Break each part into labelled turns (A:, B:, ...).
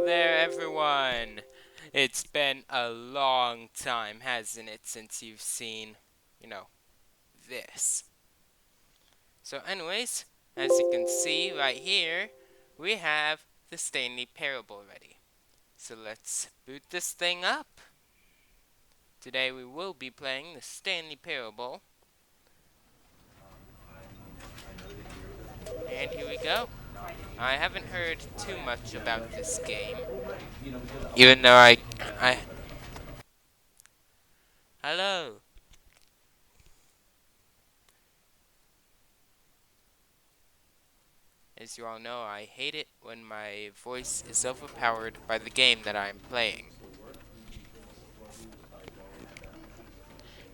A: Hello there, everyone. It's been a long time, hasn't it, since you've seen, you know, this. So, anyways, as you can see right here, we have the Stanley Parable ready. So let's boot this thing up. Today we will be playing the Stanley Parable. And here we go. I haven't heard too much about this game, even though I, hello. As you all know, I hate it when my voice is overpowered by the game that I'm playing.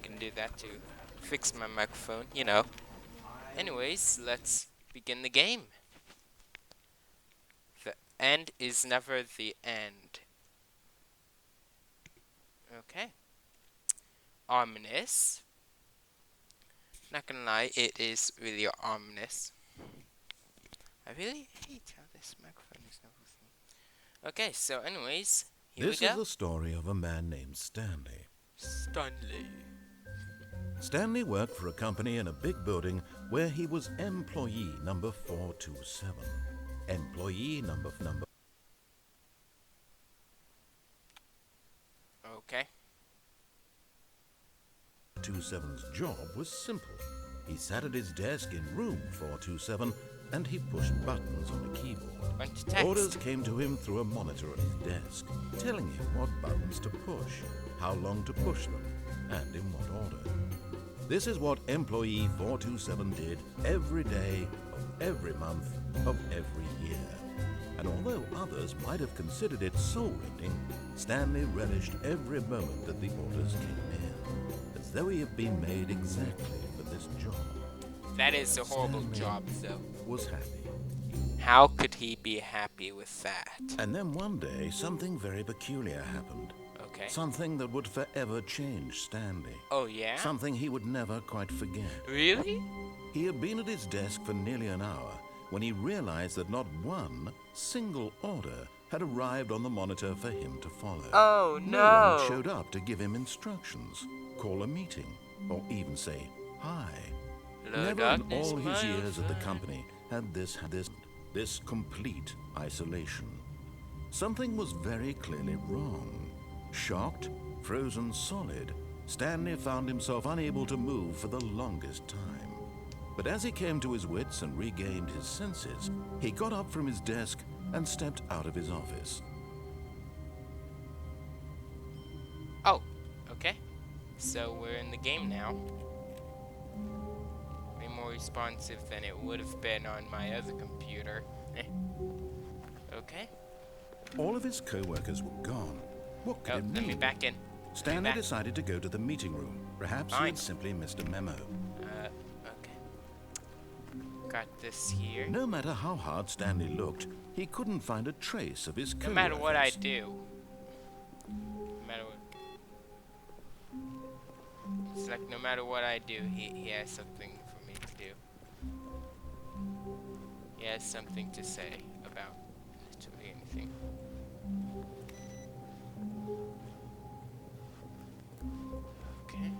A: Can do that to fix my microphone, you know. Anyways, let's begin the game. The end is never the end. Okay. Ominous. Not gonna lie, it is really ominous. I really hate how this microphone is not working. Okay, so anyways, here we
B: This is
A: go.
B: the story of a man named Stanley.
A: Stanley.
B: Stanley worked for a company in a big building where he was employee number 427. Employee number.
A: Okay.
B: 427's job was simple. He sat at his desk in room 427 and he pushed buttons on a keyboard.
A: Bunch of text.
B: Orders came to him through a monitor on his desk, telling him what buttons to push, how long to push them, and in what order. This is what employee 427 did every day of every month of every year. And although others might have considered it soul-rending, Stanley relished every moment that the orders came in, as though he had been made exactly for this job.
A: That is a horrible
B: Stanley
A: job, though.
B: Was happy.
A: How could he be happy with that?
B: And then one day, something very peculiar happened.
A: Okay.
B: Something that would forever change Stanley.
A: Oh, yeah?
B: Something he would never quite forget.
A: Really?
B: He had been at his desk for nearly an hour when he realized that not one single order had arrived on the monitor for him to follow.
A: Oh,
B: No one
A: no.
B: had showed up to give him instructions, call a meeting, or even say hi.
A: Hello,
B: Never in
A: darkness,
B: all his
A: my
B: years at the
A: friend.
B: company had this complete isolation. Something was very clearly wrong. Shocked, frozen solid, Stanley found himself unable to move for the longest time. But as he came to his wits and regained his senses, he got up from his desk and stepped out of his office.
A: Oh, okay. So we're in the game now. Way more responsive than it would have been on my other computer. Okay.
B: All of his co-workers were gone. What could
A: Oh,
B: it
A: let me
B: mean?
A: back in.
B: Stanley
A: back.
B: decided to go to the meeting room. Perhaps he
A: Fine.
B: had simply missed a memo.
A: Okay. Got this here.
B: No matter how hard Stanley looked, he couldn't find a trace of his
A: No
B: co-workers.
A: matter what I do. No matter what. It's like no matter what I do, he has something for me to do. He has something to say about literally anything. Okay.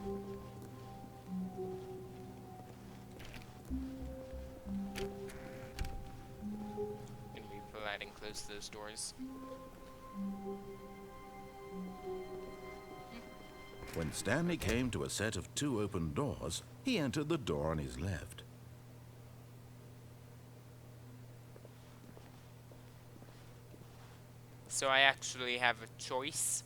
A: Gonna be polite and close those doors.
B: When Stanley came to a set of two open doors, he entered the door on his left.
A: So I actually have a choice.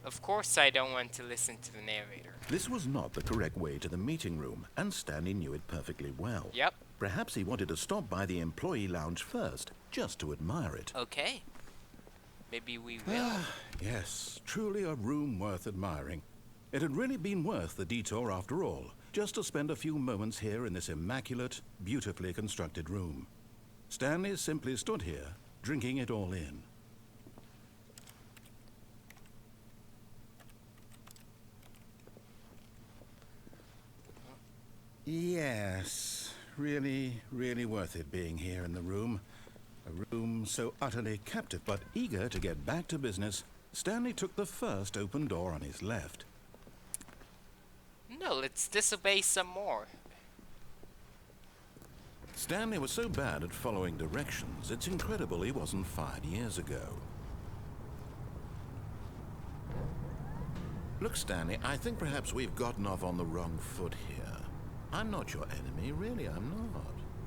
A: Of course I don't want to listen to the narrator.
B: This was not the correct way to the meeting room, and Stanley knew it perfectly well.
A: Yep.
B: Perhaps he wanted to stop by the employee lounge first, just to admire it.
A: Okay. Maybe we will.
B: Yes, truly a room worth admiring. It had really been worth the detour after all, just to spend a few moments here in this immaculate, beautifully constructed room. Stanley simply stood here, drinking it all in. Yes, really worth it being here in the room. A room so utterly captive but eager to get back to business, Stanley took the first open door on his left.
A: No, let's disobey some more.
B: Stanley was so bad at following directions, it's incredible he wasn't fired years ago. Look, Stanley, I think perhaps we've gotten off on the wrong foot here. I'm not your enemy, really, I'm not.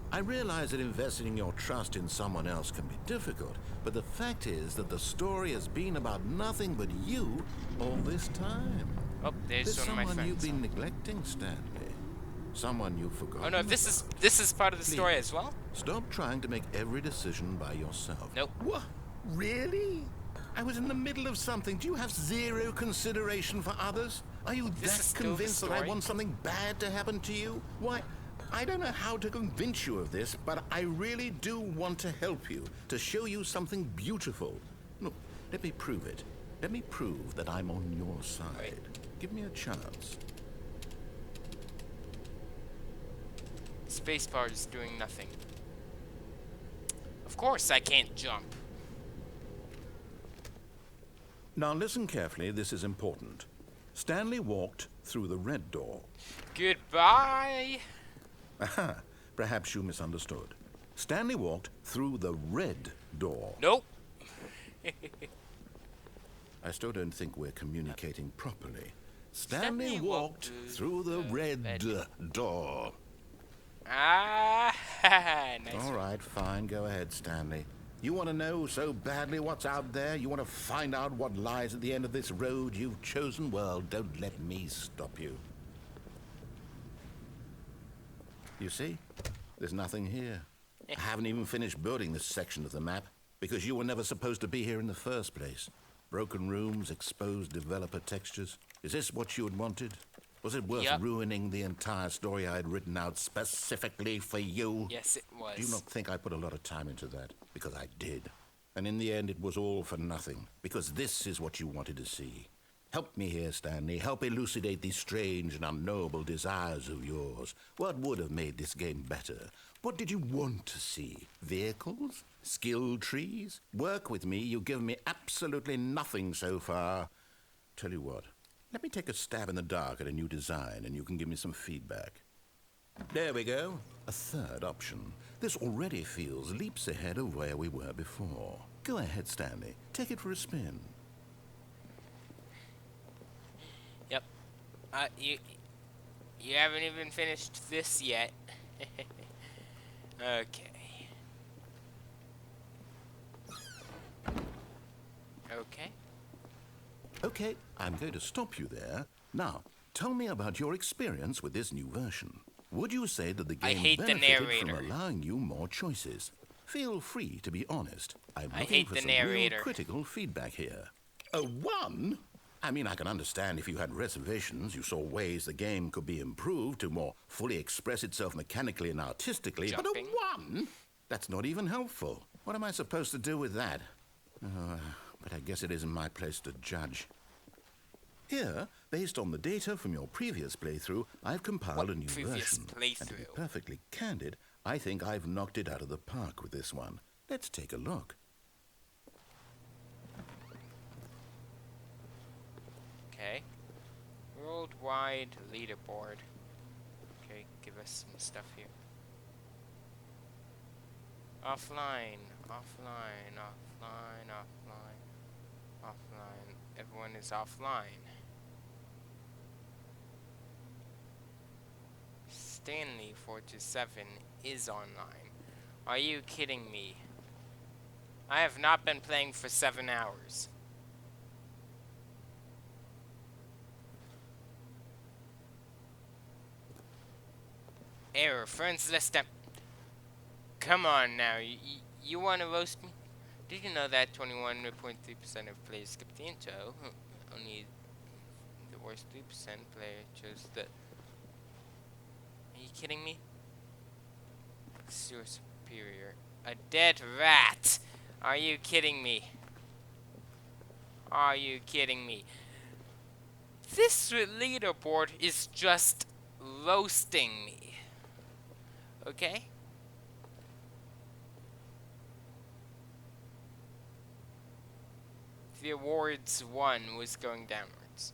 B: I realize that investing your trust in someone else can be difficult, but the fact is that the story has been about nothing but you all this time.
A: Oh, there's one of my
B: someone
A: friends.
B: you've been neglecting, Stanley. Someone you've forgotten.
A: Oh no, this is part of the story
B: Please,
A: as well?
B: Stop trying to make every decision by yourself.
A: Nope.
B: What? Really? I was in the middle of something. Do you have zero consideration for others? Are you
A: This is
B: that
A: still the
B: convinced that I
A: story?
B: want something bad to happen to you? Why, I don't know how to convince you of this, but I really do want to help you, to show you something beautiful. Look, let me prove it. Let me prove that I'm on your side.
A: Right.
B: Give me a chance.
A: Spacebar is doing nothing. Of course I can't jump.
B: Now listen carefully, this is important. Stanley walked through the red door.
A: Goodbye.
B: Aha, perhaps you misunderstood. Stanley walked through the red door.
A: Nope.
B: I still don't think we're communicating properly.
A: Stanley
B: Stanley walked
A: walked
B: through the red door.
A: Ah, nice.
B: All right, fine, go ahead, Stanley. You want to know so badly what's out there? You want to find out what lies at the end of this road you've chosen? Well, don't let me stop you. You see? There's nothing here. I haven't even finished building this section of the map because you were never supposed to be here in the first place. Broken rooms, exposed developer textures. Is this what you had wanted? Was it worth
A: Yep.
B: ruining the entire story I had written out specifically for you?
A: Yes, it was.
B: Do you not think I put a lot of time into that? Because I did. And in the end, it was all for nothing. Because this is what you wanted to see. Help me here, Stanley. Help elucidate these strange and unknowable desires of yours. What would have made this game better? What did you want to see? Vehicles? Skill trees? Work with me. You've given me absolutely nothing so far. Tell you what. Let me take a stab in the dark at a new design, and you can give me some feedback. There we go. A third option. This already feels leaps ahead of where we were before. Go ahead, Stanley. Take it for a spin.
A: Yep. You haven't even finished this yet. Okay. Okay.
B: Okay, I'm going to stop you there. Now, tell me about your experience with this new version. Would you say that the
A: I
B: game
A: hate the
B: benefited
A: narrator.
B: from allowing you more choices? Feel free to be honest. I'm
A: I
B: looking
A: hate
B: for
A: the
B: some
A: narrator.
B: real critical feedback here. A 1? I mean, I can understand if you had reservations, you saw ways the game could be improved to more fully express itself mechanically and artistically,
A: Jumping.
B: but a 1? That's not even helpful. What am I supposed to do with that? But I guess it isn't my place to judge. Here, based on the data from your previous playthrough, I've compiled
A: What
B: a new
A: previous
B: version. And to be
A: playthrough?
B: perfectly candid, I think I've knocked it out of the park with this one. Let's take a look.
A: Okay. Worldwide leaderboard. Okay, give us some stuff here. Offline, offline, offline, offline, offline. Everyone is offline. Stanley 427 is online. Are you kidding me? I have not been playing for 7 hours. Error, friends list up. Come on now, you want to roast me? Did you know that 21.3% of players skipped the intro? Only the worst 3% player chose the... Are you kidding me? Your superior. A dead rat! Are you kidding me? Are you kidding me? This leaderboard is just roasting me. Okay? the awards won was going downwards.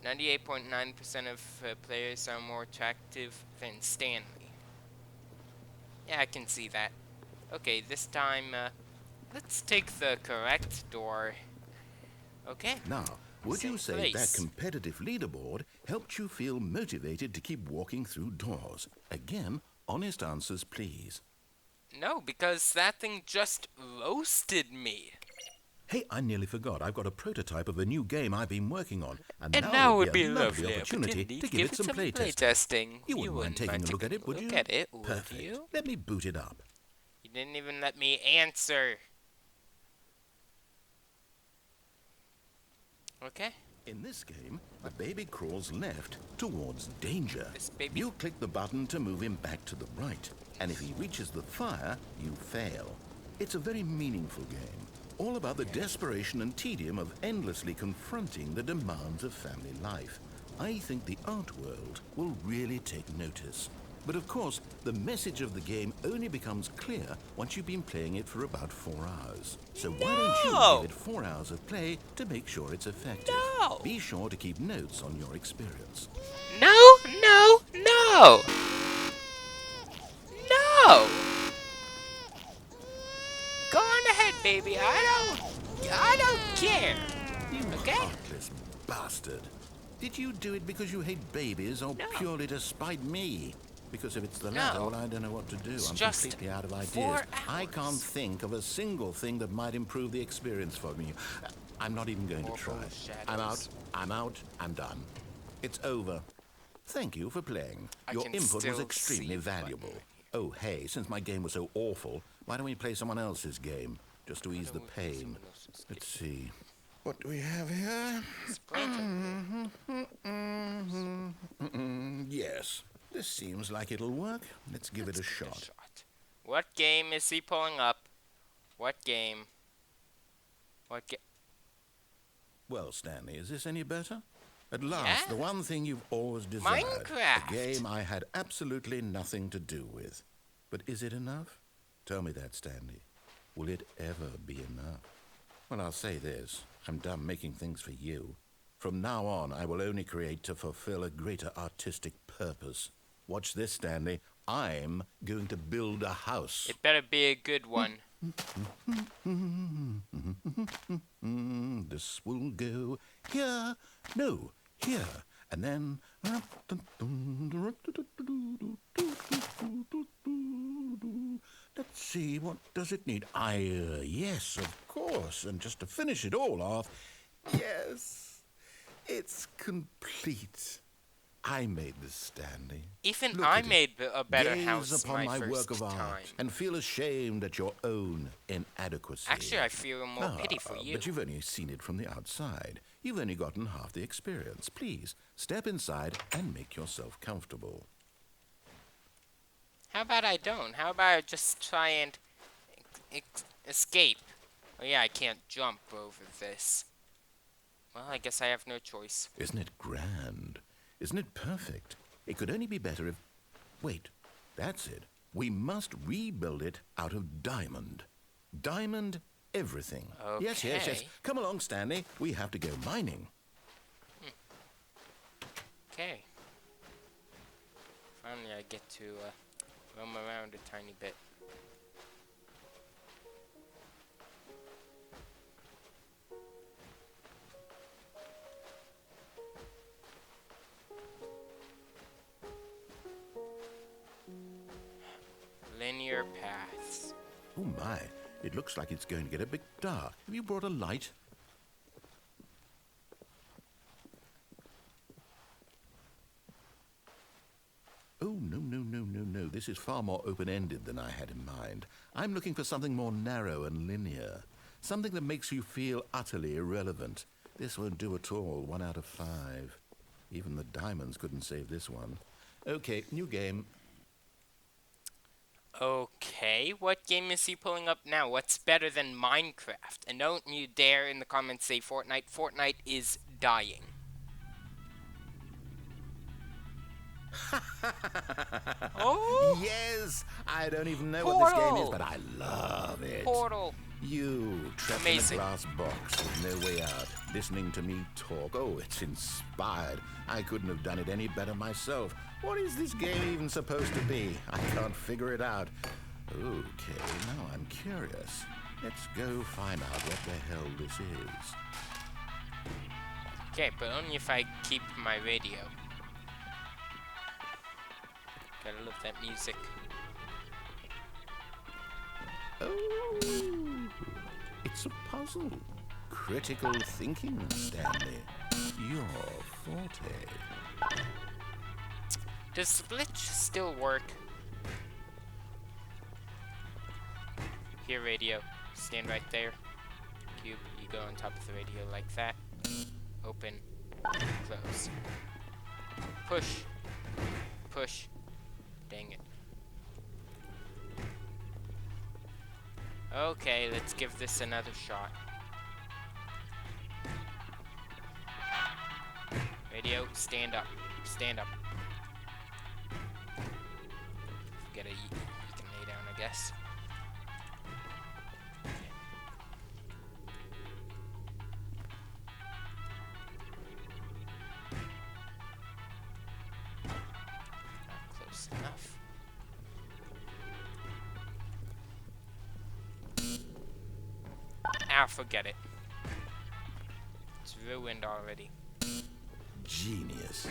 A: 98.9% of players are more attractive than Stanley. Yeah, I can see that. Okay, this time, let's take the correct door. Okay,
B: Now, would you
A: same
B: say that
A: place.
B: competitive leaderboard helped you feel motivated to keep walking through doors? Again, honest answers, please.
A: No, because that thing just roasted me.
B: Hey, I nearly forgot. I've got a prototype of a new game I've been working on, and
A: And
B: now
A: now
B: would
A: would
B: be
A: be
B: a
A: a
B: lovely
A: lovely
B: opportunity to give it some
A: play
B: playtesting.
A: testing.
B: You wouldn't mind taking a look at it, would you?
A: Look at it, would
B: Perfect.
A: you?
B: Let me boot it up.
A: You didn't even let me answer. Okay.
B: In this game, the baby crawls left towards danger.
A: This baby.
B: You click the button to move him back to the right, and if he reaches the fire, you fail. It's a very meaningful game, all about the desperation and tedium of endlessly confronting the demands of family life. I think the art world will really take notice. But of course, the message of the game only becomes clear once you've been playing it for about 4 hours. So why don't you give it 4 hours of play to make sure it's effective?
A: No.
B: Be sure to keep notes on your experience.
A: No, no, no. No. Go on ahead, baby. I don't care.
B: You
A: Okay.
B: heartless bastard. Did you do it because you hate babies or
A: No.
B: purely to spite me? Because if it's the
A: No.
B: latter, well, I don't know what to do.
A: It's
B: I'm
A: just
B: completely out of
A: 4
B: ideas. I
A: hours.
B: can't think of a single thing that might improve the experience for me. I'm not even going to try.
A: Horrible
B: I'm out.
A: shadows.
B: I'm out. I'm done. It's over. Thank you for playing.
A: I
B: Your
A: can
B: input was
A: still
B: extremely
A: see the button
B: valuable.
A: right
B: Oh, hey, since my game was so awful, why don't we play someone else's game? Just to ease the pain. Let's see. What do we have here? Yes, this seems like it'll work. Let's give it a shot.
A: What game is he pulling up? What game? What game?
B: Well, Stanley, is this any better? At last,
A: Yeah?
B: the one thing you've always desired.
A: Minecraft.
B: A game I had absolutely nothing to do with. But is it enough? Tell me that, Stanley. Will it ever be enough? Well, I'll say this. I'm done making things for you. From now on, I will only create to fulfill a greater artistic purpose. Watch this, Stanley. I'm going to build a house.
A: It better be a good one.
B: This will go here. No, here. And then... Let's see, what does it need? Yes, of course. And just to finish it all off, yes, it's complete. I made this, Stanley.
A: Even
B: Look
A: I
B: at it.
A: made a better
B: Gaze
A: house
B: upon my
A: first
B: work of art
A: time.
B: and feel ashamed at your own inadequacy.
A: Actually, I feel more pity for you.
B: But you've only seen it from the outside. You've only gotten half the experience. Please, step inside and make yourself comfortable.
A: How about I don't? How about I just try and escape? Oh yeah, I can't jump over this. Well, I guess I have no choice.
B: Isn't it grand? Isn't it perfect? It could only be better if... Wait, that's it. We must rebuild it out of diamond. Diamond everything. Yes, yes, yes.
A: Okay.
B: Come along, Stanley. We have to go mining.
A: Okay. Finally, I get to roam around a tiny bit. Linear paths.
B: Oh my, it looks like it's going to get a bit dark. Have you brought a light? Oh, no, no, no, no, no. This is far more open-ended than I had in mind. I'm looking for something more narrow and linear. Something that makes you feel utterly irrelevant. This won't do at all. 1 out of 5. Even the diamonds couldn't save this one. Okay, new game.
A: Okay, what game is he pulling up now? What's better than Minecraft? And don't you dare in the comments say Fortnite. Fortnite is dying. Oh,
B: Yes! I don't even know what this game is, but I love it.
A: Portal.
B: You, trapped in a
A: Amazing.
B: glass box with no way out, listening to me talk. Oh, it's inspired. I couldn't have done it any better myself. What is this game even supposed to be? I can't figure it out. Okay, now I'm curious. Let's go find out what the hell this is.
A: Okay, but only if I keep my radio. Gotta love that music.
B: Oh, it's a puzzle. Critical thinking, Stanley. Your forte.
A: Does the glitch still work? Here, radio. Stand right there. Cube, you go on top of the radio like that. Open. Close. Push. Push. Dang it. Okay, let's give this another shot. Radio, stand up. Stand up. Forget it, you can lay down, I guess. Not close enough. Ah, forget it. It's ruined already.
B: Genius.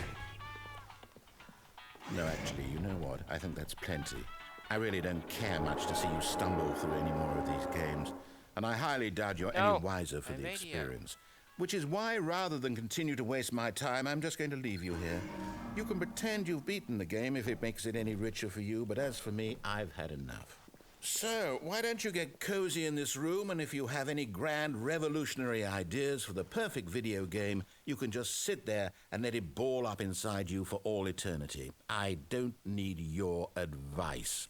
B: No, actually, you know what? I think that's plenty. I really don't care much to see you stumble through any more of these games, and I highly doubt you're any wiser for
A: my
B: the
A: radio.
B: experience. Which is why, rather than continue to waste my time, I'm just going to leave you here. You can pretend you've beaten the game if it makes it any richer for you, but as for me, I've had enough. So, why don't you get cozy in this room, and if you have any grand revolutionary ideas for the perfect video game, you can just sit there and let it ball up inside you for all eternity. I don't need your advice.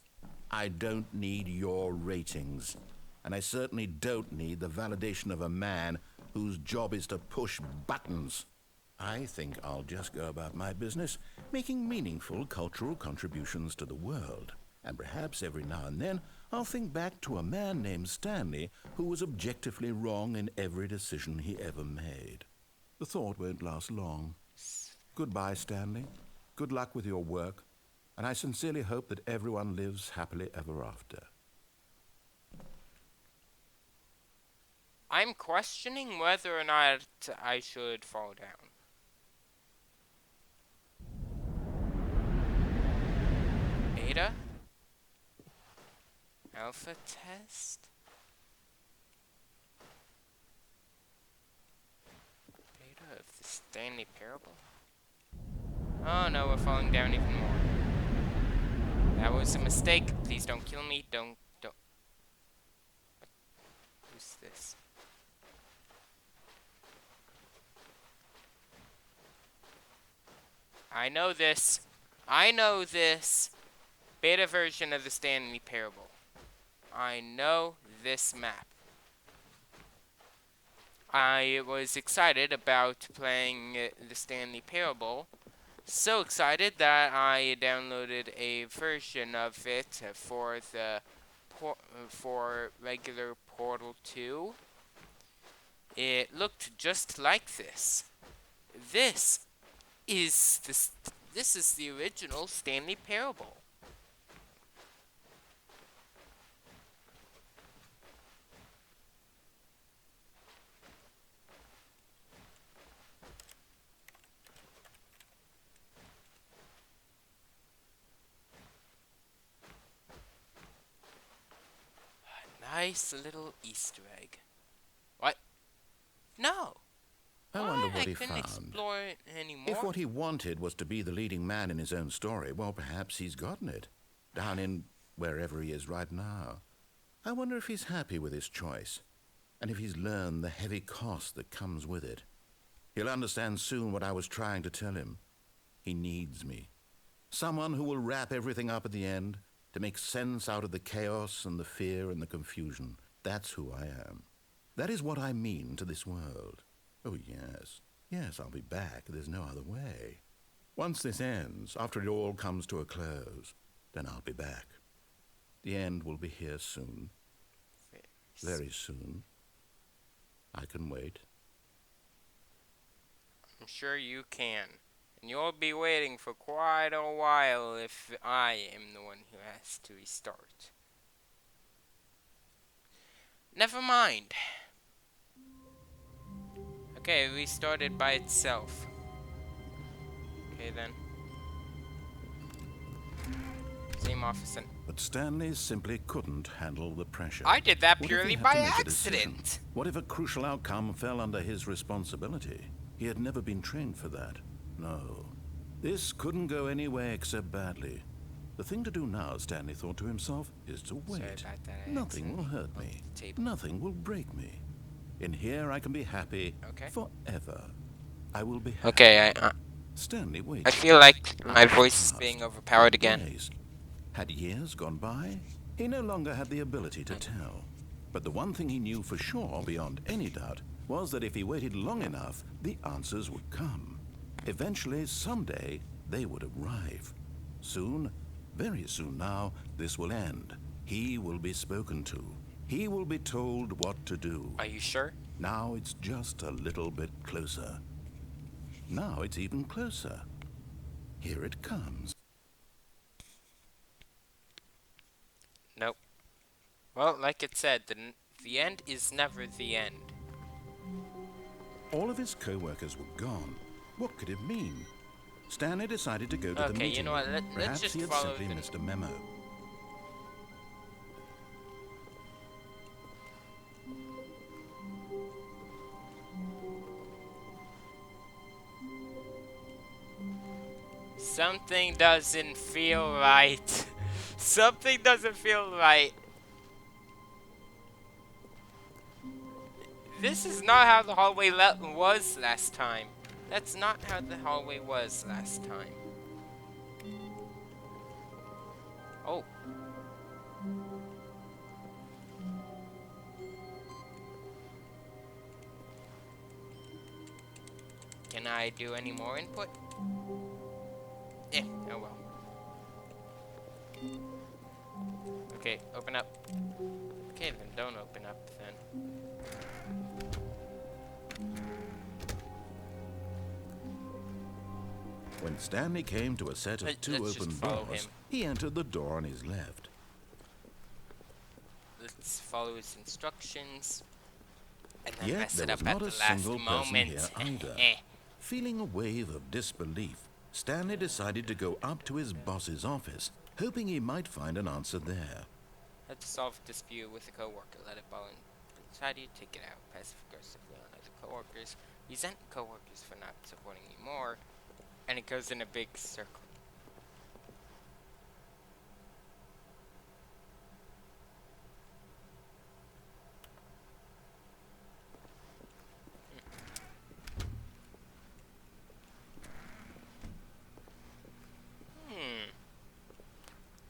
B: I don't need your ratings. And I certainly don't need the validation of a man whose job is to push buttons. I think I'll just go about my business, making meaningful cultural contributions to the world. And perhaps every now and then, I'll think back to a man named Stanley who was objectively wrong in every decision he ever made. The thought won't last long. Goodbye, Stanley. Good luck with your work, and I sincerely hope that everyone lives happily ever after.
A: I'm questioning whether or not I should fall down. Beta? Alpha test? Beta of the Stanley Parable? Oh no, we're falling down even more. That was a mistake. Please don't kill me. Don't. Who's this? I know this. I know this. Beta version of the Stanley Parable. I know this map. I was excited about playing the Stanley Parable. So excited that I downloaded a version of it for the for regular Portal 2. It looked just like this. This is the original Stanley Parable. Nice little Easter egg. What? No.
B: I wonder what
A: I
B: he
A: couldn't
B: found.
A: explore it anymore.
B: If what he wanted was to be the leading man in his own story, well, perhaps he's gotten it. Down in wherever he is right now. I wonder if he's happy with his choice, and if he's learned the heavy cost that comes with it. He'll understand soon what I was trying to tell him. He needs me. Someone who will wrap everything up at the end, to make sense out of the chaos and the fear and the confusion. That's who I am. That is what I mean to this world. Oh, yes. Yes, I'll be back. There's no other way. Once this ends, after it all comes to a close, then I'll be back. The end will be here soon. Very soon. I can wait.
A: I'm sure you can. And you'll be waiting for quite a while if I am the one who has to restart. Never mind. Okay, it restarted by itself. Okay then. Same office and
B: But Stanley simply couldn't handle the pressure.
A: I did that
B: What if he
A: purely
B: had to
A: by
B: make a decision?
A: accident.
B: What if a crucial outcome fell under his responsibility? He had never been trained for that. No. This couldn't go anywhere except badly. The thing to do now, Stanley thought to himself, is to wait.
A: Sorry about that. I
B: Nothing will hurt
A: accidentally
B: me.
A: bumped the table.
B: Nothing will break me. In here I can be happy
A: Okay.
B: forever. I will be happy.
A: Okay,
B: Stanley waited.
A: I feel like my
B: Hours
A: voice is
B: passed.
A: being overpowered again.
B: Days. Had years gone by? He no longer had the ability to tell. But the one thing he knew for sure, beyond any doubt, was that if he waited long enough, the answers would come. Eventually, someday, they would arrive. Soon, very soon now, this will end. He will be spoken to. He will be told what to do.
A: Are you sure?
B: Now it's just a little bit closer. Now it's even closer. Here it comes.
A: Nope. Well, like it said, the end is never the end.
B: All of his co-workers were gone. What could it mean? Stanley decided to go to the
A: Okay,
B: meeting.
A: you know what? Let's
B: Perhaps
A: just
B: he had
A: follow
B: simply
A: the...
B: missed a memo.
A: Something doesn't feel right. Something doesn't feel right. This is not how the hallway was last time. That's not how the hallway was last time. Oh. Can I do any more input? Eh, oh well. Okay, open up. Okay, then don't open up then.
B: When Stanley came to a set of two
A: Let's just
B: open
A: follow
B: doors,
A: him.
B: he entered the door on his left.
A: Let's follow his instructions. And then
B: Yet
A: mess
B: there
A: it
B: was
A: up at
B: not
A: the
B: a
A: last
B: single person
A: moment.
B: here either.
A: Eh.
B: Feeling a wave of disbelief, Stanley decided to go up to his boss's office, hoping he might find an answer there.
A: Had to solve a dispute with a coworker. Let it ball and how do you take it out? Passive aggressively on other coworkers. Resent coworkers for not supporting you more. And it goes in a big circle.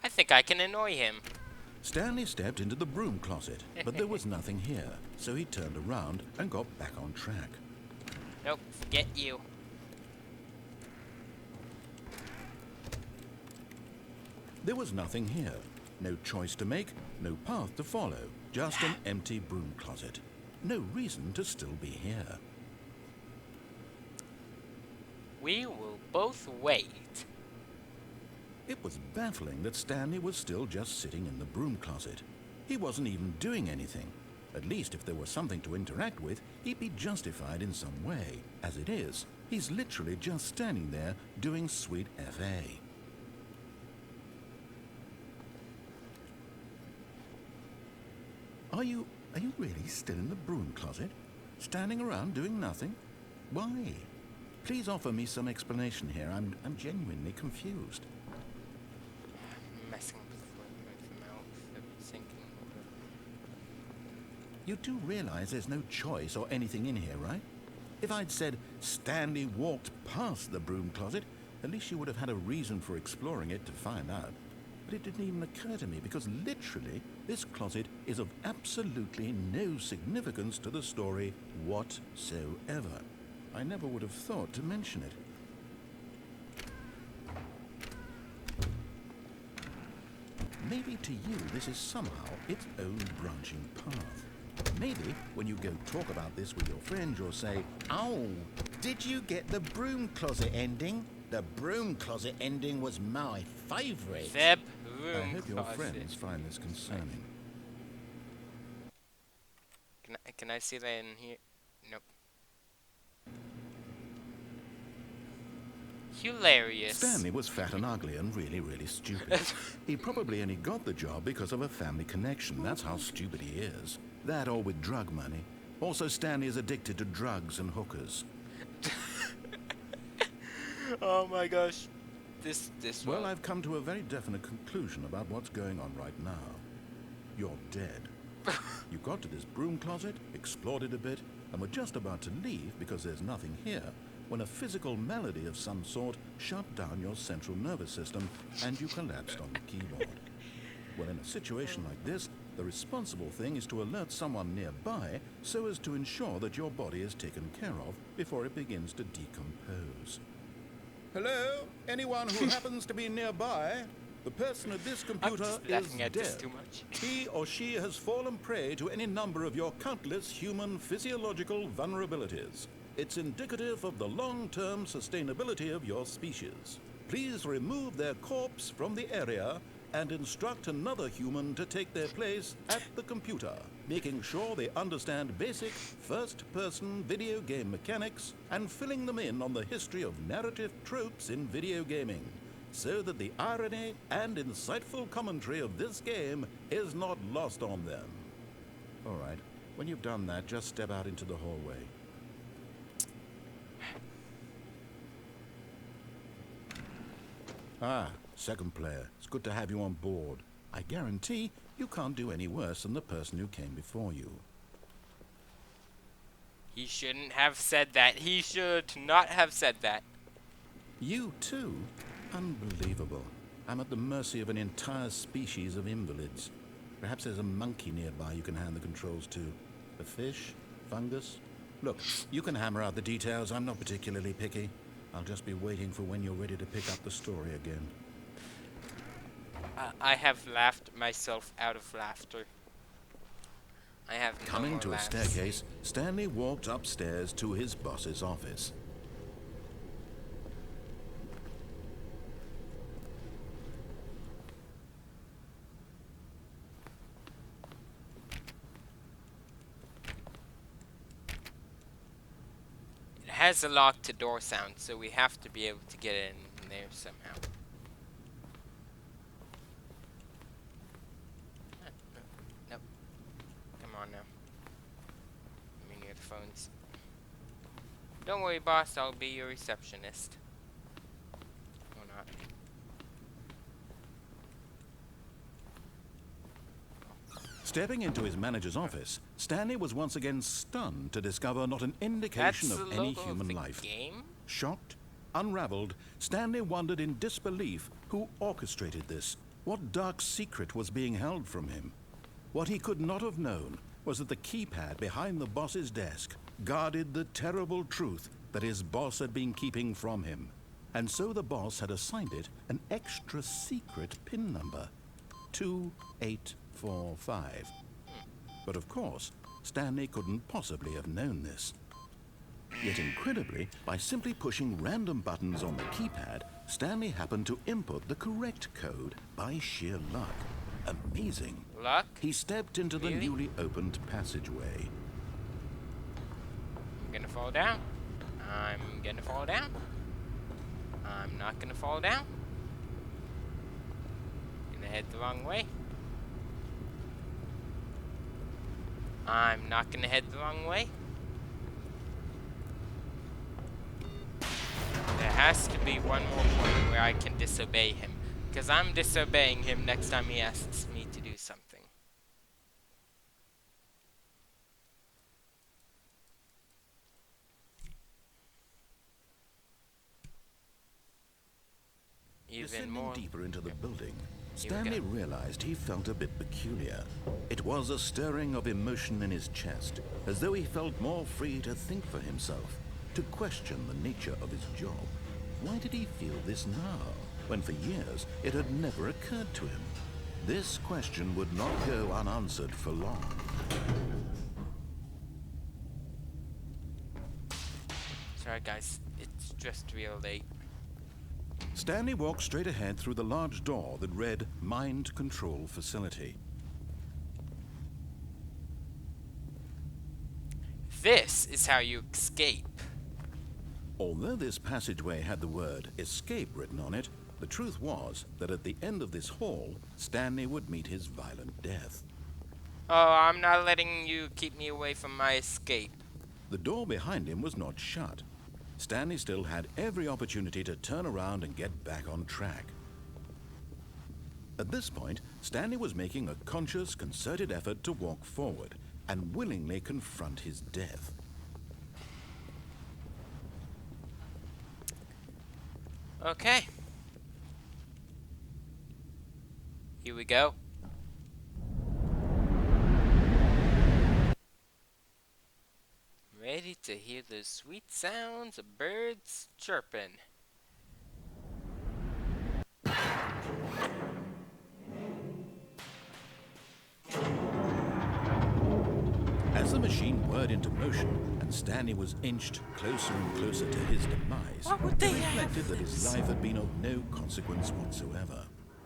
A: I think I can annoy him.
B: Stanley stepped into the broom closet, but there was nothing here, so he turned around and got back on track.
A: Nope, forget you.
B: There was nothing here. No choice to make, no path to follow, just an empty broom closet. No reason to still be here.
A: We will both wait.
B: It was baffling that Stanley was still just sitting in the broom closet. He wasn't even doing anything. At least if there was something to interact with, he'd be justified in some way. As it is, he's literally just standing there doing sweet FA. Are you really still in the broom closet? Standing around doing nothing? Why? Please offer me some explanation here. I'm genuinely confused.
A: Messing with my mouth, thinking.
B: You do realize there's no choice or anything in here, right? If I'd said Stanley walked past the broom closet, at least you would have had a reason for exploring it to find out. But it didn't even occur to me because literally this closet is of absolutely no significance to the story whatsoever. I never would have thought to mention it. Maybe to you this is somehow its own branching path. Maybe when you go talk about this with your friend, you'll say, "Oh, did you get the broom closet ending? The broom closet ending was my favourite."
A: The
B: I
A: room
B: hope your
A: closet.
B: friends find this concerning.
A: Can I see that in here? Nope. Hilarious.
B: Stanley was fat and ugly and really, really stupid. He probably only got the job because of a family connection. That's how stupid he is. That or with drug money. Also, Stanley is addicted to drugs and hookers.
A: Oh my gosh. This
B: Well,
A: one.
B: I've come to a very definite conclusion about what's going on right now. You're dead. You got to this broom closet, explored it a bit, and were just about to leave because there's nothing here, when a physical malady of some sort shut down your central nervous system and you collapsed on the keyboard. Well, in a situation like this, the responsible thing is to alert someone nearby so as to ensure that your body is taken care of before it begins to decompose. Hello? Anyone who happens to be nearby? The person at this computer
A: I'm just
B: is
A: laughing at this
B: dead.
A: too much.
B: He or she has fallen prey to any number of your countless human physiological vulnerabilities. It's indicative of the long-term sustainability of your species. Please remove their corpse from the area and instruct another human to take their place at the computer, making sure they understand basic first-person video game mechanics and filling them in on the history of narrative tropes in video gaming, so that the irony and insightful commentary of this game is not lost on them. All right, when you've done that, just step out into the hallway. Ah, second player. It's good to have you on board. I guarantee you can't do any worse than the person who came before you.
A: He shouldn't have said that. He should not have said that.
B: You too? Unbelievable. I'm at the mercy of an entire species of invalids. Perhaps there's a monkey nearby you can hand the controls to. A fish? Fungus? Look, you can hammer out the details. I'm not particularly picky. I'll just be waiting for when you're ready to pick up the story again.
A: I have laughed myself out of laughter. I have no
B: Coming
A: more
B: to a
A: laughs.
B: staircase, Stanley walked upstairs to his boss's office.
A: It has a locked door sound, so we have to be able to get in there somehow. Nope. Come on now. Let me near the phones. Don't worry, boss. I'll be your receptionist. Or not.
B: Stepping into his manager's office, Stanley was once again stunned to discover not an indication
A: That's
B: of
A: the
B: any
A: logo
B: human
A: of the
B: life.
A: game?
B: Shocked, unraveled, Stanley wondered in disbelief who orchestrated this. What dark secret was being held from him? What he could not have known was that the keypad behind the boss's desk guarded the terrible truth that his boss had been keeping from him. And so the boss had assigned it an extra secret PIN number, 2845. But of course, Stanley couldn't possibly have known this. Yet incredibly, by simply pushing random buttons on the keypad, Stanley happened to input the correct code by sheer luck. Amazing.
A: Luck?
B: He stepped into the
A: Really?
B: newly opened passageway.
A: I'm gonna fall down. I'm gonna fall down. I'm not gonna fall down. Gonna head the wrong way. I'm not gonna head the wrong way. There has to be one more point where I can disobey him. Because I'm disobeying him next time he asks me to do something. Even
B: Descending
A: more.
B: deeper into the building,
A: Here we
B: Stanley
A: go.
B: realized he felt a bit peculiar. It was a stirring of emotion in his chest, as though he felt more free to think for himself, to question the nature of his job. Why did he feel this now, when for years it had never occurred to him? This question would not go unanswered for long.
A: Sorry guys, it's just real late.
B: Stanley walked straight ahead through the large door that read Mind Control Facility.
A: This is how you escape.
B: Although this passageway had the word escape written on it, the truth was that at the end of this hall, Stanley would meet his violent death.
A: Oh, I'm not letting you keep me away from my escape.
B: The door behind him was not shut. Stanley still had every opportunity to turn around and get back on track. At this point, Stanley was making a conscious, concerted effort to walk forward and willingly confront his death.
A: Okay. Here we go. Ready to hear the sweet sounds of birds chirping.
B: As the machine whirred into motion and Stanley was inched closer and closer to his demise,
A: What would they
B: he reflected
A: have
B: that his
A: this?
B: life had been of no consequence whatsoever.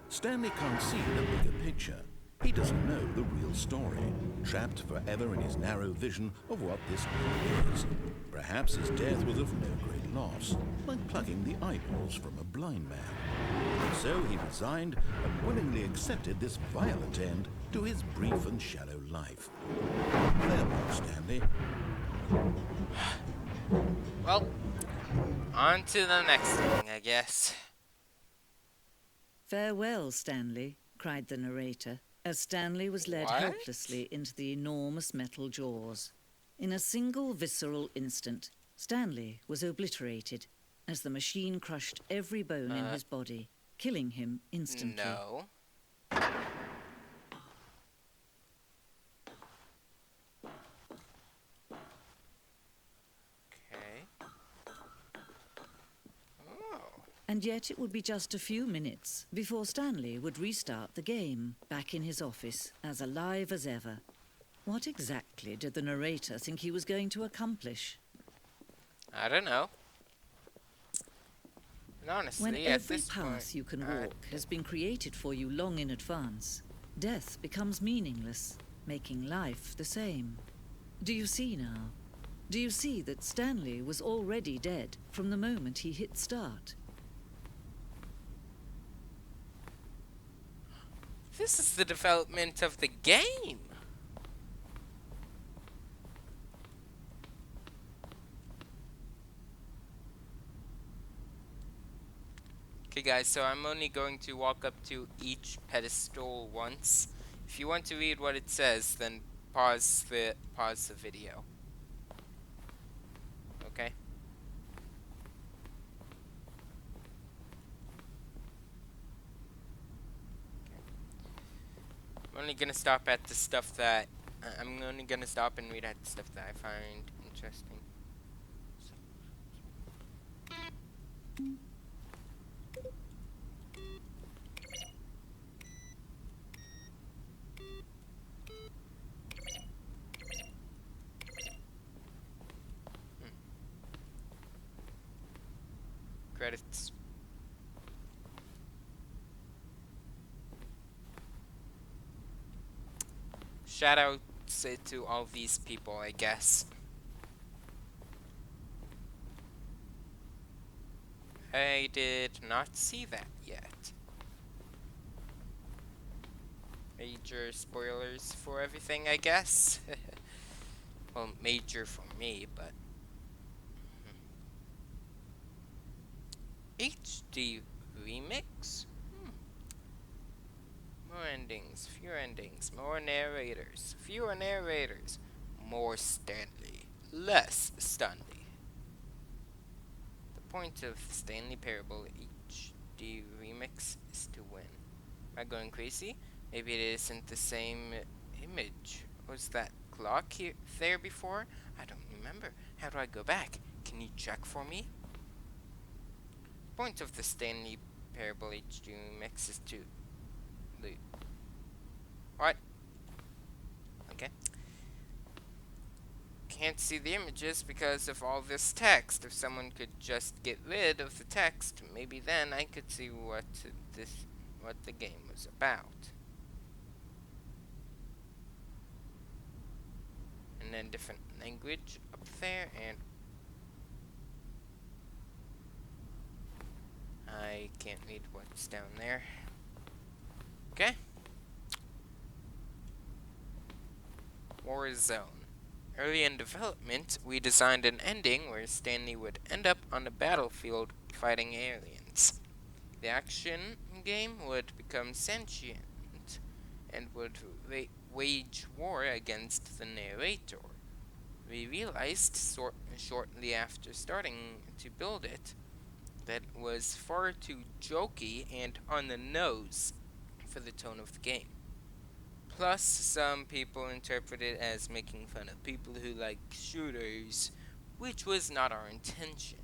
B: Stanley can't see the bigger picture. He doesn't know the real story, trapped forever in his narrow vision of what this world is. Perhaps his death was of no great loss, like plucking the eyeballs from a blind man. And so he resigned and willingly accepted this violent end to his brief and shallow life. Farewell, Stanley.
A: Well, on to the next thing, I guess.
C: "Farewell, Stanley," cried the narrator, as Stanley was led
A: What?
C: helplessly into the enormous metal jaws. In a single visceral instant, Stanley was obliterated as the machine crushed every bone in his body, killing him instantly.
A: No. Okay. Oh.
C: And yet it would be just a few minutes before Stanley would restart the game, back in his office, as alive as ever. What exactly did the narrator think he was going to accomplish?
A: I don't know. And honestly,
C: When
A: at
C: every
A: this
C: path
A: point,
C: you can walk has been created for you long in advance, death becomes meaningless, making life the same. Do you see now? Do you see that Stanley was already dead from the moment he hit start?
A: this is the development of the game. Okay guys, so I'm only going to walk up to each pedestal once. If you want to read what it says, then pause the video. Okay? I'm only gonna stop at the stuff that I'm only gonna stop and read at the stuff that I find interesting. Credits. Shout out to all these people, I guess. I did not see that yet. Major spoilers for everything, I guess. Well, major for me, but HD remix? More endings, fewer endings, more narrators, fewer narrators, more Stanley, less Stanley. The point of Stanley Parable HD remix is to win. Am I going crazy? Maybe it isn't the same image. Was that clock here there before? I don't remember. How do I go back? Can you check for me? Point of the Stanley Parable HD remix is to loot. What? Okay. can't see the images because of all this text. If someone could just get rid of the text, maybe then I could see what the game was about. And then different language up there, and I can't read what's down there. Okay. Warzone. Early in development, we designed an ending where Stanley would end up on the battlefield fighting aliens. The action game would become sentient and would wage war against the narrator. We realized shortly after starting to build it that it was far too jokey and on the nose for the tone of the game. Plus, some people interpret it as making fun of people who like shooters, which was not our intention.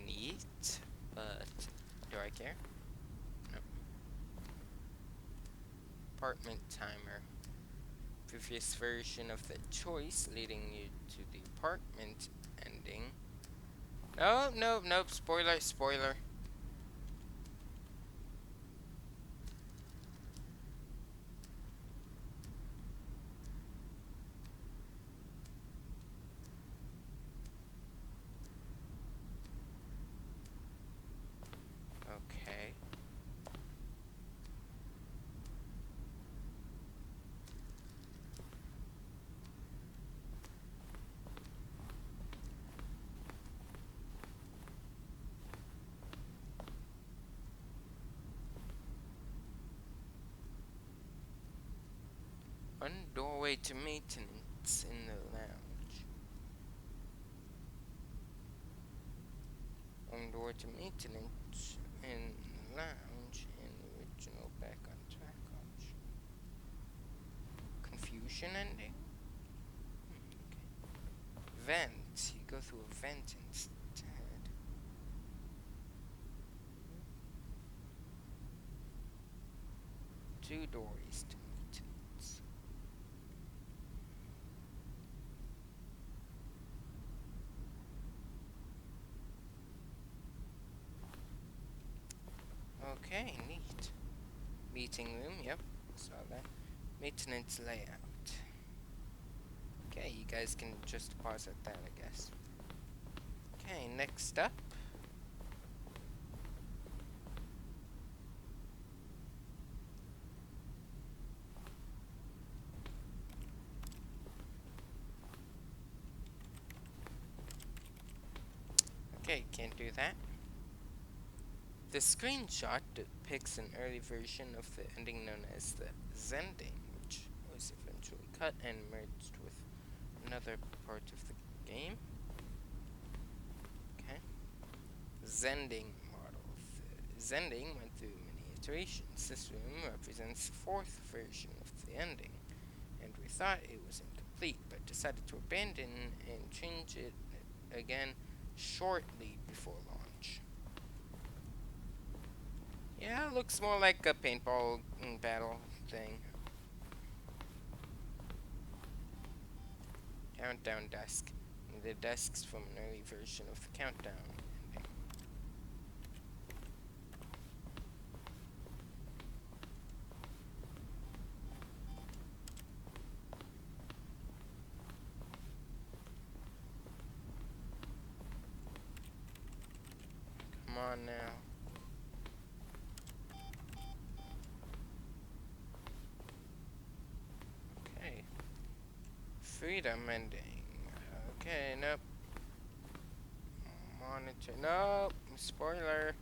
A: Neat, but do I care? No. Apartment timer. Previous version of the choice leading you to the apartment ending. No, no, nope. Spoiler, spoiler. Okay. One doorway to maintenance in the lounge. One door to maintenance in the lounge in the original back on track option. Confusion ending? Okay. Vent. You go through a vent instead. Two doors to maintenance. Okay, neat. Meeting room, yep, saw that. Maintenance layout. Okay, you guys can just pause at that, I guess. Okay, next up. Okay, can't do that. The screenshot depicts an early version of the ending known as the Zending, which was eventually cut and merged with another part of the game. Okay. Zending model. The Zending went through many iterations. This room represents the fourth version of the ending, and we thought it was incomplete, but decided to abandon and change it again shortly before launch. Yeah, it looks more like a paintball battle thing. Countdown desk. The desks from an early version of the countdown ending. Come on now. Okay. Freedom ending. Okay, nope. Monitor. Nope. Spoiler.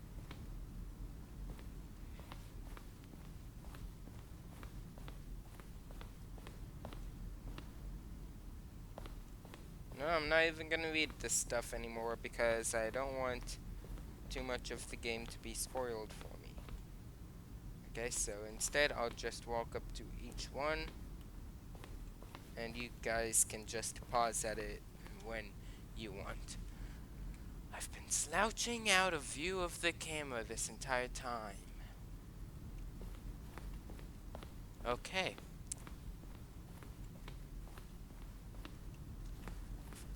A: No, I'm not even gonna read this stuff anymore because I don't want too much of the game to be spoiled for me. Okay, so instead I'll just walk up to each one, and you guys can just pause at it when you want. I've been slouching out of view of the camera this entire time. Okay.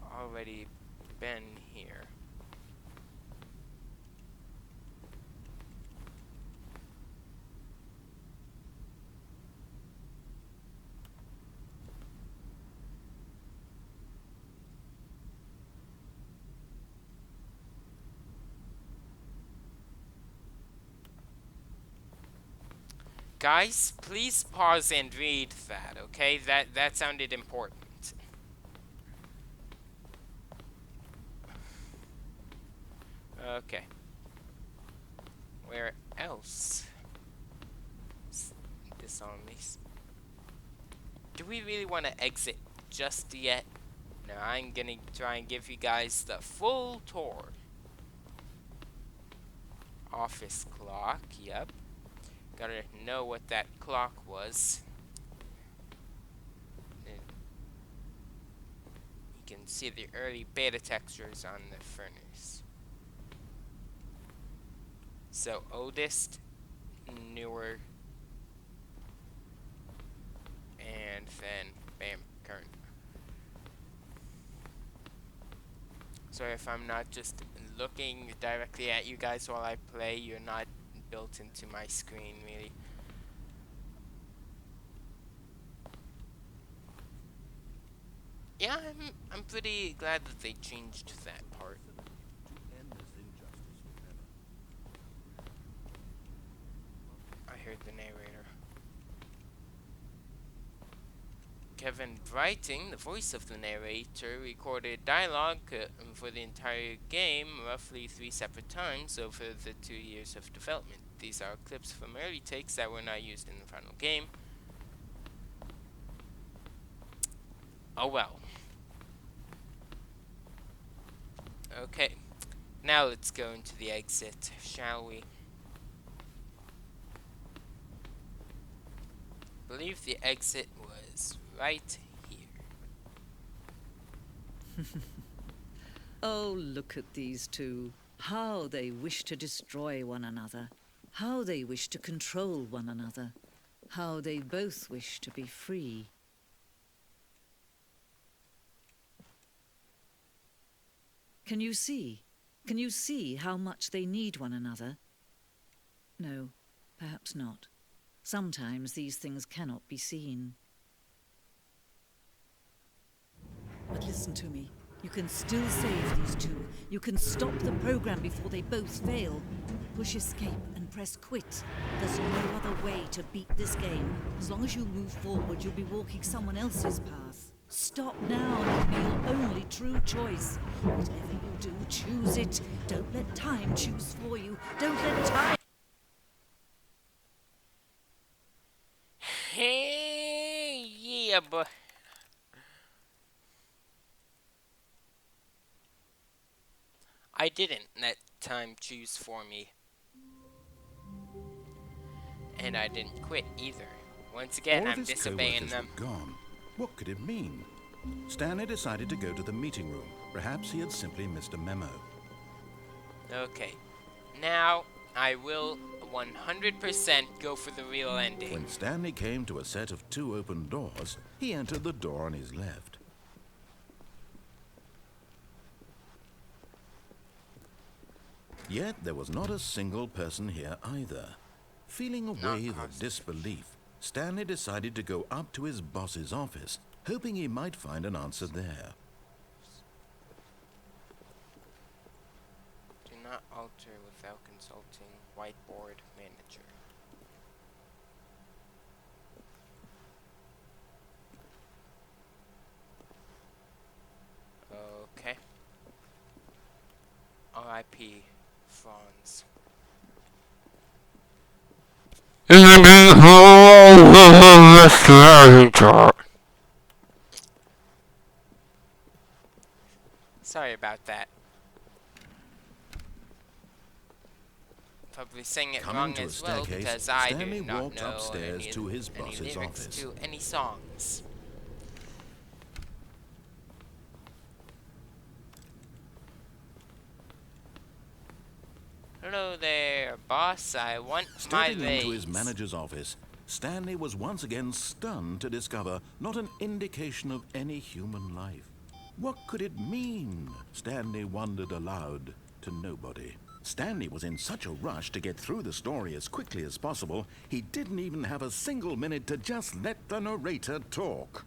A: I've already been here. Guys, please pause and read that, okay? That sounded important. Okay. Where else? This on these. Do we really want to exit just yet? No, I'm gonna try and give you guys the full tour. Office clock, yep. Gotta know what that clock was. And you can see the early beta textures on the furnace. So, oldest, newer, and then, bam, current. Sorry if I'm not just looking directly at you guys while I play. You're not built into my screen, really. Yeah, I'm pretty glad that they changed that part. I heard the narrator. Kevin Brighting, the voice of the narrator, recorded dialogue for the entire game roughly 3 separate times over the 2 years of development. These are clips from early takes that were not used in the final game. Oh well. Okay, now let's go into the exit, shall we? I believe the exit was right here.
C: Oh, look at these two. How they wish to destroy one another. How they wish to control one another. How they both wish to be free. Can you see? Can you see how much they need one another? No, perhaps not. Sometimes these things cannot be seen. But listen to me. You can still save these two. You can stop the program before they both fail. Push escape and press quit. There's no other way to beat this game. As long as you move forward, you'll be walking someone else's path. Stop now and it'll be your only true choice. Whatever you do, choose it. Don't let time choose for you. Don't let time...
A: Hey, yeah, but I didn't let time choose for me. And I didn't quit either. Once again,
B: All of
A: I'm
B: his
A: disobeying
B: co-workers
A: them.
B: were gone. What could it mean? Stanley decided to go to the meeting room. Perhaps he had simply missed a memo.
A: Okay, now I will 100% go for the real ending.
B: When Stanley came to a set of 2 open doors, he entered the door on his left. Yet there was not a single person here either. Feeling a wave of disbelief, Stanley decided to go up to his boss's office, hoping he might find an answer there.
A: Do not alter without consulting whiteboard manager. Okay. R.I.P. Franz. Sorry about that. probably sang it
B: Coming
A: wrong
B: to a
A: as well
B: staircase,
A: because I
B: Stanley
A: do not
B: walked
A: know
B: upstairs to his
A: any
B: boss's
A: lyrics
B: office.
A: to any songs. Hello there, boss. I want my
B: Stepping into his
A: raise.
B: manager's office, Stanley was once again stunned to discover not an indication of any human life. What could it mean? Stanley wondered aloud to nobody. Stanley was in such a rush to get through the story as quickly as possible, he didn't even have a single minute to just let the narrator talk.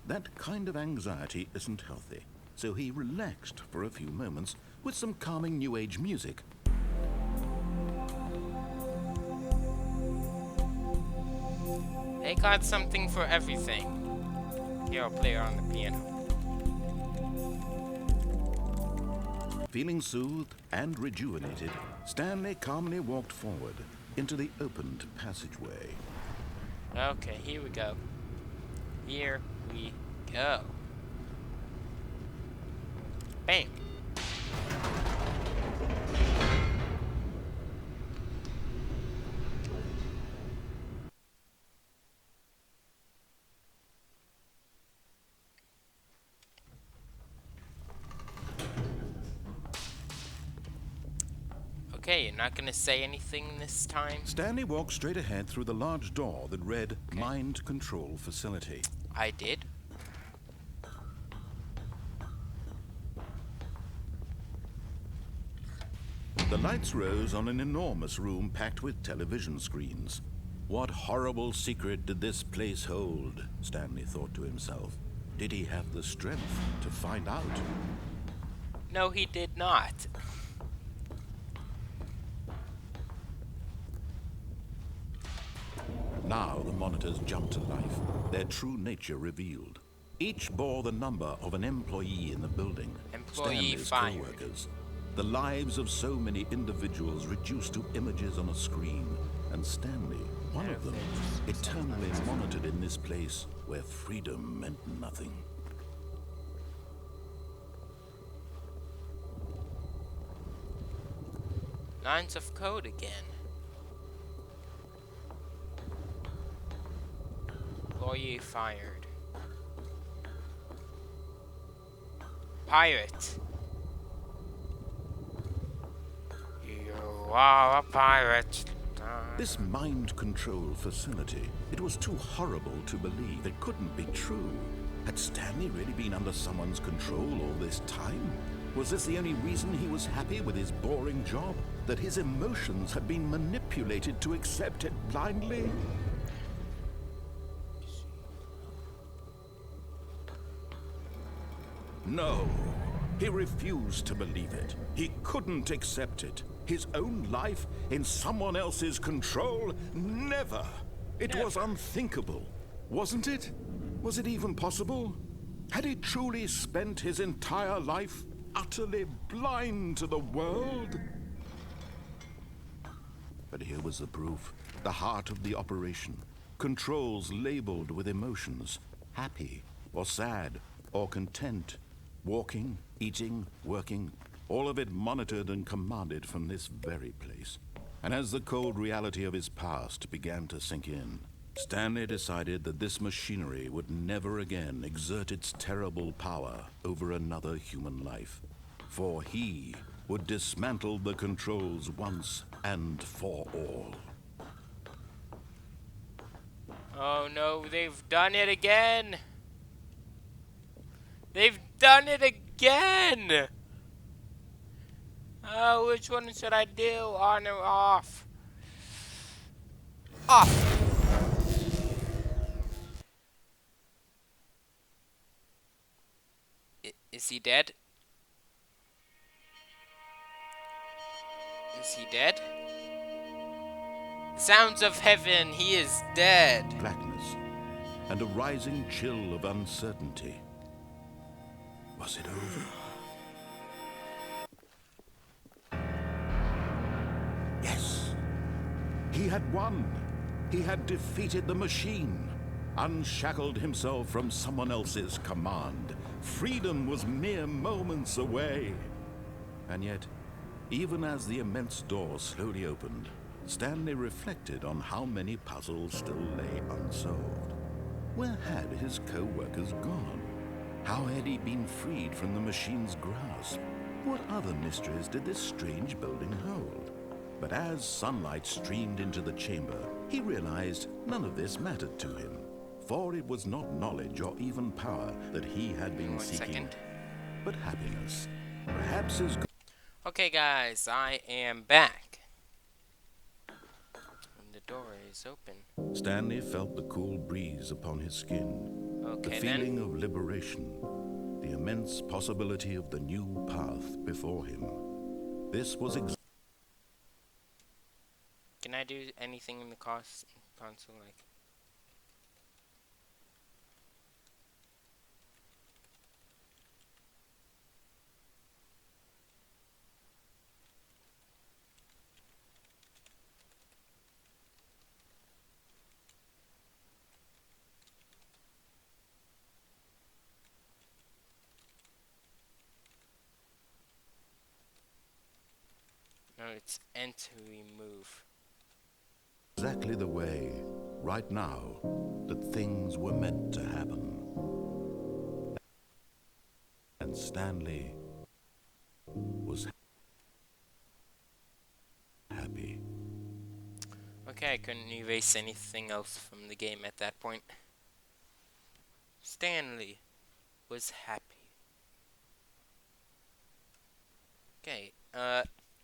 B: That kind of anxiety isn't healthy, so he relaxed for a few moments with some calming New Age music.
A: They got something for everything. Here, I'll play her on the piano.
B: Feeling soothed and rejuvenated, Stanley calmly walked forward into the opened passageway.
A: Okay, here we go. Here we go. Bam. Okay, you're not gonna say anything this time?
B: Stanley walked straight ahead through the large door that read Mind Control Facility.
A: I did.
B: The lights rose on an enormous room packed with television screens. What horrible secret did this place hold? Stanley thought to himself. Did he have the strength to find out?
A: No, he did not.
B: Now the monitors jumped to life, their true nature revealed. Each bore the number of an employee in the building,
A: Employee
B: Stanley's
A: fired.
B: co-workers. The lives of so many individuals reduced to images on a screen, and Stanley, one of them, eternally monitored in this place where freedom meant nothing.
A: Lines of code again. Employee fired. Pirate. You are a pirate.
B: This mind control facility, it was too horrible to believe. It couldn't be true. Had Stanley really been under someone's control all this time? Was this the only reason he was happy with his boring job? That his emotions had been manipulated to accept it blindly? No, he refused to believe it. He couldn't accept it. His own life in someone else's control? Never! It was unthinkable, wasn't it? Was it even possible? Had he truly spent his entire life utterly blind to the world? But here was the proof. The heart of the operation. Controls labeled with emotions. Happy, or sad, or content. Walking, eating, working, all of it monitored and commanded from this very place. And as the cold reality of his past began to sink in, Stanley decided that this machinery would never again exert its terrible power over another human life. For he would dismantle the controls once and for all.
A: Oh no, they've done it again! They've done it again! Oh, which one should I do? On or off? Off! Is he dead? Is he dead? Sounds of heaven, he is dead.
B: Blackness and a rising chill of uncertainty. Was it over? Yes. He had won. He had defeated the machine, unshackled himself from someone else's command. Freedom was mere moments away. And yet, even as the immense door slowly opened, Stanley reflected on how many puzzles still lay unsolved. Where had his co-workers gone? How had he been freed from the machine's grasp? What other mysteries did this strange building hold? But as sunlight streamed into the chamber, he realized none of this mattered to him. For it was not knowledge or even power that he had been seeking, but happiness. Perhaps his...
A: Okay, guys, I am back. And the door is open.
B: Stanley felt the cool breeze upon his skin.
A: Okay,
B: the feeling of liberation. The immense possibility of the new path before him. This was
A: Can I do anything in the console? Like, no, it's enter remove.
B: exactly the way, right now, that things were meant to happen. And Stanley was happy.
A: Okay, I couldn't erase anything else from the game at that point. Stanley was happy. Okay,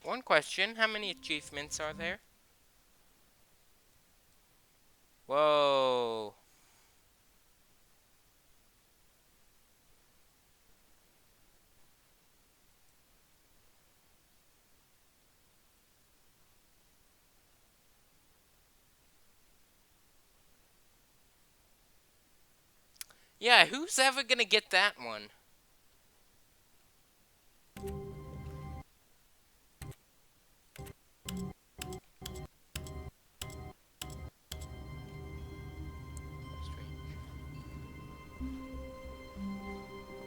A: one question. How many achievements are there? Whoa. Yeah, who's ever gonna get that one?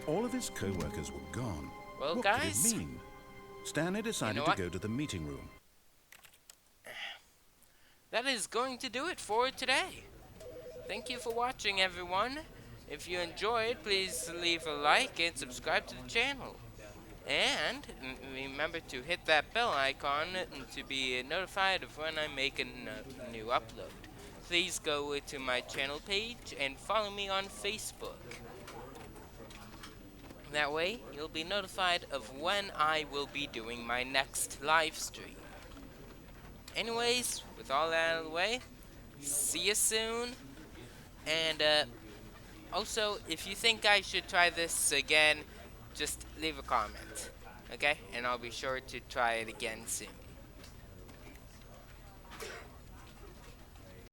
B: All of his co-workers were gone.
A: Well,
B: What
A: guys,
B: could it mean? Stanley decided to go to the meeting room.
A: that is going to do it for today. Thank you for watching, everyone. If you enjoyed, please leave a like and subscribe to the channel. And remember to hit that bell icon to be notified of when I make a new upload. Please go to my channel page and follow me on Facebook. That way, you'll be notified of when I will be doing my next live stream. Anyways, with all that out of the way, see you soon. And also, if you think I should try this again, just leave a comment. Okay? And I'll be sure to try it again soon.